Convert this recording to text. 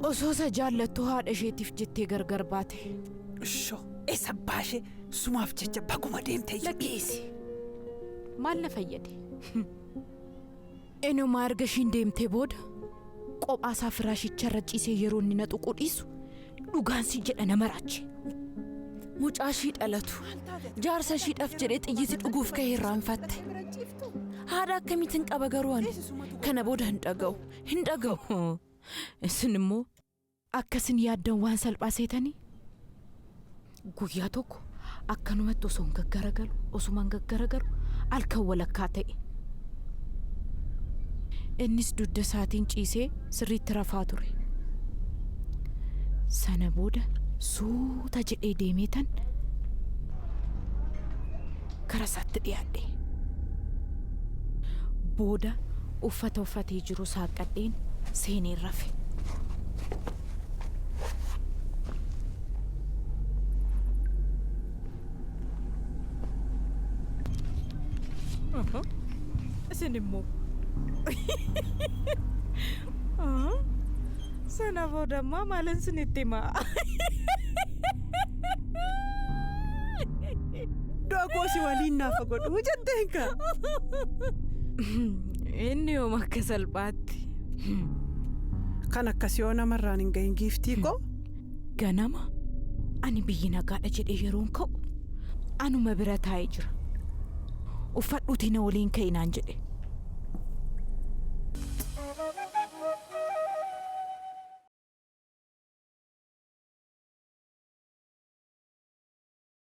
Osoo jaallattu haadha isheetiif jettee gargar baate. Shoo isa baashee sumaaf jecha bakkuma deemtee Lakkiisi. Maal na fayyade? Enuma arga ishiin deemtee booda qophaa isaa firaashicharra ciisee yeroo inni na tuqu dhiisu dhugaan si jedha nama raache. Mucaa ishii dhalatu jaarsa ishiidhaaf jedhee xiyyiisi dhuguuf ka'ee irraanfatte. Haadha akkamiitiin qaba garuu ani kana booda hin dhaga'u. Isin immoo akkasin yaaddan waan salphaa seetanii guyyaa tokko akkanumatti osumaan gaggaragalu halkan walakkaa ta'e. Innis dudda isaatiin ciisee sirriitti rafaa ture. Sana booda suuta jedhee deemeetan kara isaatti dhiyaadhe. Booda uffata uffatee jiru saaqadheen seenee rafe. Isin immoo sana booda ammaa maalan sinitti himaa? Dookosi waliin naafa godhu jetteen ka. Inni yooma akka salphaatti. Kan akkasii yoo namarraan hin gahin giiftii koo? Ganama ani biyyi nagaadha jedhee yeroon ka'u anuma bira taa'ee jira. Uffadhuutii na waliin ka'inaan jedhe.